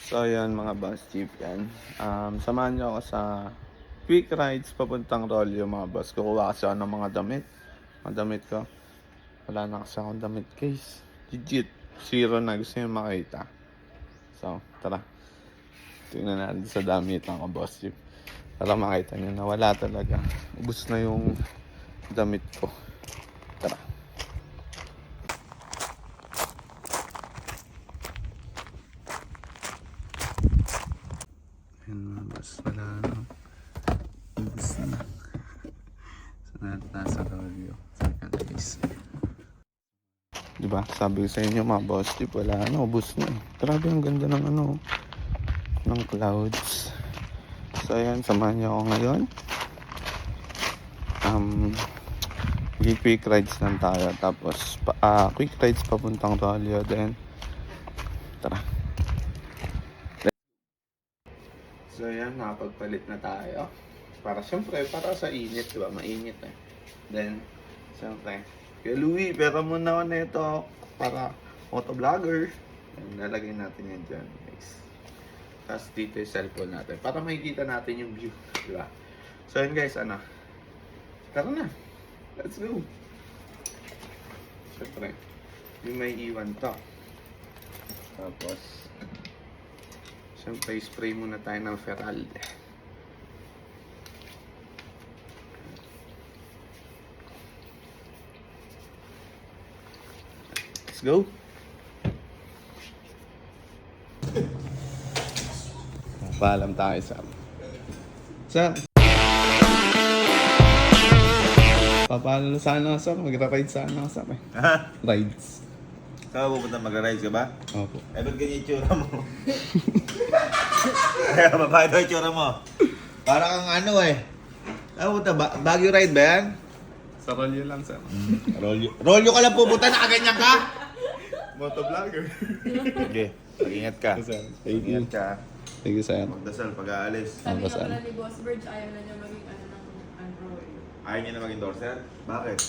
So ayan mga boss jeep yan. Samahan niyo ako sa quick rides papuntang Rolyo mga boss. Kukuha kasi ako ng mga damit. Mga damit ko. Wala na kasi akong damit guys. Legit. Zero na gusto niyo makita. So tara. Tingnan natin sa damit ng boss jeep. Para makita niyo na wala talaga. Ubus na yung damit ko. Tara. Mas wala no. Ubus na. So nasa Rolyo. Second place. Diba? Sabi ko sa inyo mga boss tip, wala na, ubus na. Grabe ang ganda ng ng clouds. So ayan, samahan niyo ako ngayon. Quick rides lang tayo. Tapos quick rides papuntang Rolyo. Then tara. So ayan, nakapagpalit na tayo. Para syempre, para sa init, diba? Mainit eh. Then, syempre, kaya Louie, pera mo na ito para motovlogger. Lalagay natin yan dyan, guys. Tapos dito yung cellphone natin. Para makikita natin yung view, diba? So ayan guys, tara na. Let's go. Syempre, yung may iwan to. Tapos, siyempre, spray muna tayo ng Feralde. Let's go! Paalam tayo, Sam. Sam! Papalo sana, Sam. Magra-ride sana, Sam. Rides. Saan ka pupunta? Magra-rides ka ba? Opo. Eh, ba't ganyan yung tsura mo? Kaya babae daw yung tsura mo. Para kang ano eh. Saan pupunta? Baguio ride ba yan? Sa Rolyo lang, Sam. Rolyo ka lang pupunta, nakaganyan ka? Motovlogger. Sige, mag-ingat ka. Thank you. Mag-ingat ka. Thank you, Sam. Magdasal pag-aalis. Sabi nga Saan? pala ni Boss Verge, ayaw na niya maging ng Rolyo. Ayaw niya na maging endorser? Bakit?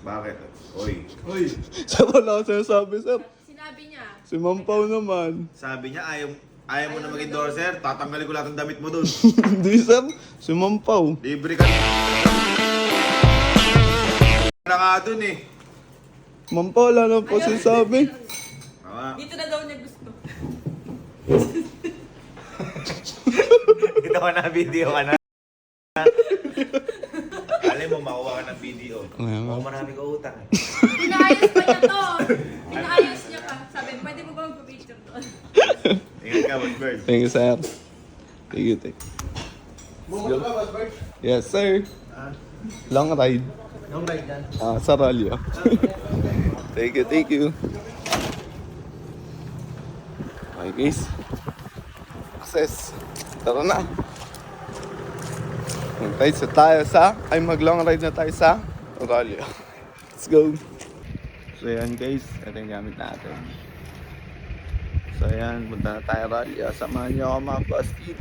Bakit? Oy. Saan wala ako sinasabi, Sam? Sinabi niya, Si Ma'am Pao naman. Sabi niya, ayaw mo na maging endorser, tatanggalin ko lahat ng damit mo dun. Hindi, Sam. Si Ma'am Pao. Libre ka na nga dun eh. Ma'am Pao, wala na po sinasabi. Tama. dito na daw niya gusto. Ito ka na, video ka na. Alam mo, makuha ka ng video. Mukhang marami ka utang eh. Pinaayos pa niya to. Pinaayos niya pa. Sabi, pwede mo ba mag-picture doon? Ingat ka, Boss Bird. Thank you, sir. Thank you, thank Bumot ka, Boss Bird? Yes, sir. Long ride. Long ride yan. Sa Rolyo. Thank you, thank you. Okay, guys. Access. Tara na. Mag-ride na tayo mag-long ride na tayo sa Rolyo. Let's go. So yan guys, ito yung gamit natin. So yan, punta na tayo Rolyo. Samahan niyo ako mga boss team.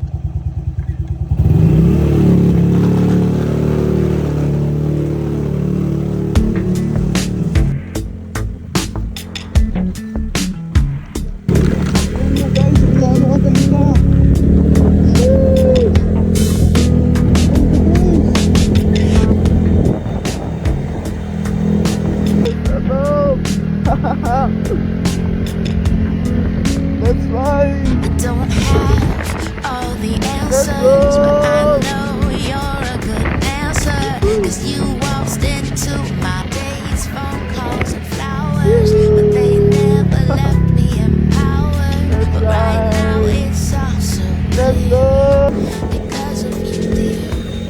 Let's ride! I don't have all the answers, but I know you're a good answer. Cause you waltzed into my days, phone calls and flowers, but they never left me empowered. But right now it's all so clear. Because of you, dear,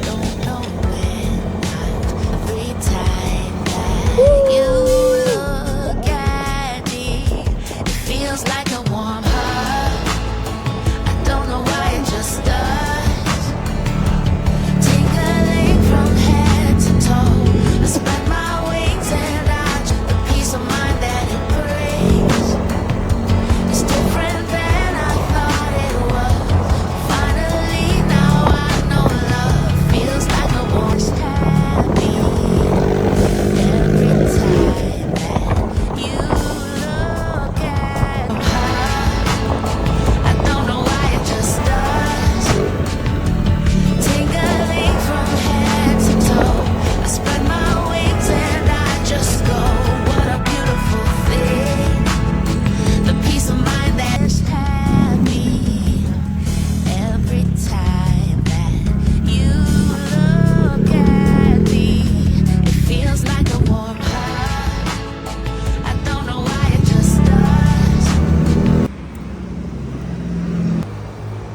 don't know when I've free time that you look at me. It feels like a warm hug. I don't know why it just does. Tingling from head to toe. I spread my wings and I the peace of mind that it brings.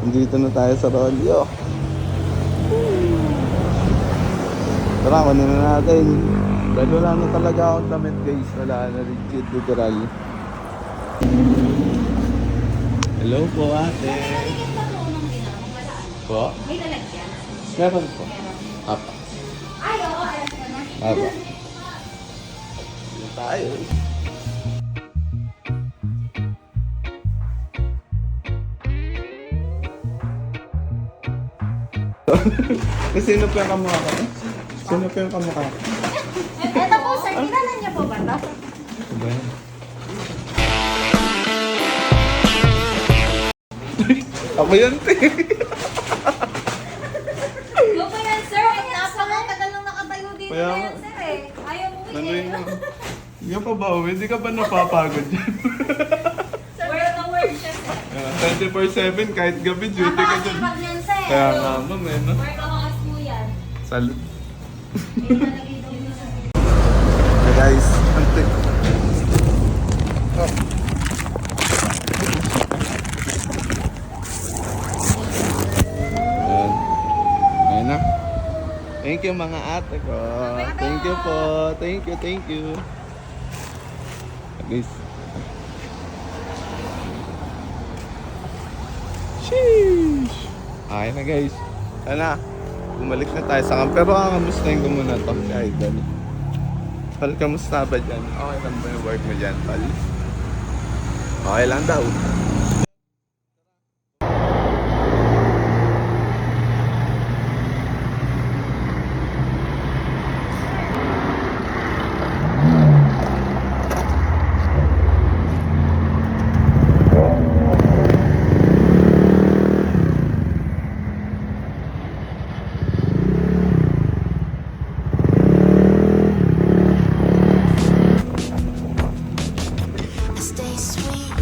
Dito na tayo sa Rolyo. Tara, kunin na natin. Dahil wala na talaga akong damit guys. Wala na rigid, literal. Hello po ate. Po? May lalagyan. Meron po. Apa. Ay, oo, alam ko na. Apa. Dito tayo. Sino pa yung kamukha ko? Sino pa yung kamukha ko? Eto po, sir, kilala niyo po ba ito? Ba yan? Ako yun, te. Go pa yan, sir. Napakatagal nung nakatayo dito Kaya na nga. yan, sir eh. Ayaw mo Nanuin mo. Hindi ka pa ba uwi? Hindi ka ba napapagod dyan? Word na word siya, sir. 24/7 kahit gabi duty ka dyan. Napakasipag yan, sir. Kaya nga ma'am eh, no? Word na po yan. Salud. Eh, nalagay daw yun sa Hey guys, ante. Ayan. Ayan na. Thank you mga ate ko. Thank you po. Thank you, thank you. Guys. Sheesh. Ayan na guys. Sana. Bumalik na tayo sa camp. Pero kamustahin ko muna to. Si Idol. Pal, kamusta ba dyan? Okay lang ba yung work mo dyan, Pal? Okay lang daw. I stay sweet,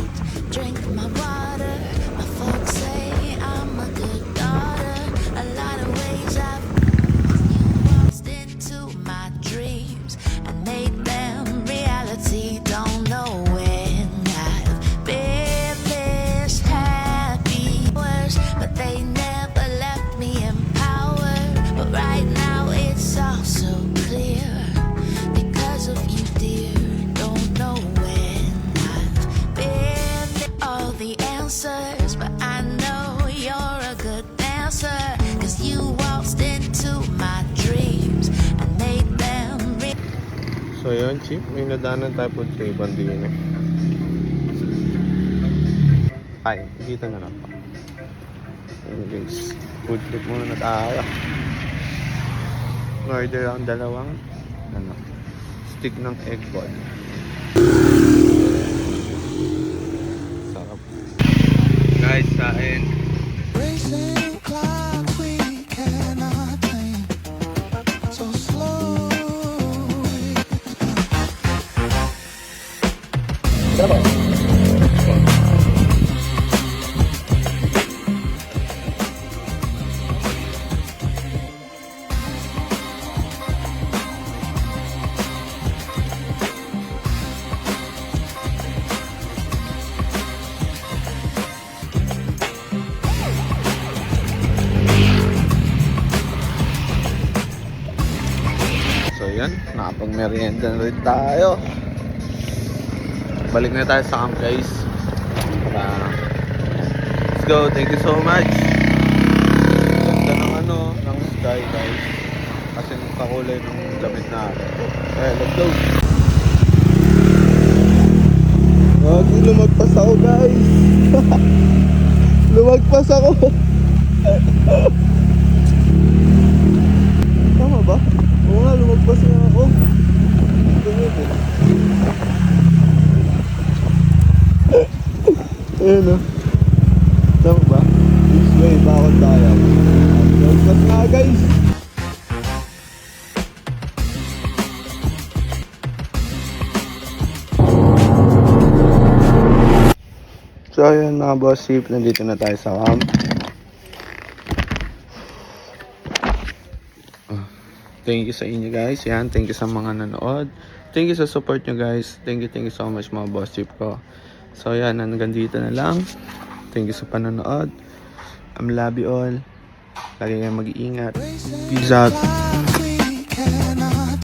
drink my water. My folks say I'm a good daughter. A lot of ways I've walked into my dreams and made them reality. Don't know when I've been this happy, but they never left me empowered. But right now it's all so clear because of you, dear. Don't know when I've been all the answers, but I know you're a good dancer. Cause you waltzed into my dreams and made them real. So yun, Chip. May nadanan tayo po sa ibang din eh. Ay, kita na lang po. Ayun guys. Food trip muna na tayo. Order ang dalawang stick ng egg ball. Sarap. Guys, kain. Racing clock, we cannot tame. So slowly. So yan, nakapag-merienda na rin tayo. Balik na tayo sa camp guys. Let's go, thank you so much. Ganda ng ng sky guys. Kasi yung kakulay ng damit natin. Okay, let's go. Wag, lumagpas ako guys. Lumagpas ako. Tama ba? Oo nga, lumagpas na ako. Ayun o. Tama ba? This way, bakit tayo? Lumagpas na guys. So ayun mga boss ship, nandito na tayo sa camp. Thank you sa inyo guys. Yan, thank you sa mga nanood. Thank you sa support nyo guys. Thank you so much mga boss ship ko. So yan, hanggang dito na lang. Thank you sa panonood. love you all. Lagi kayong mag-iingat. Peace out.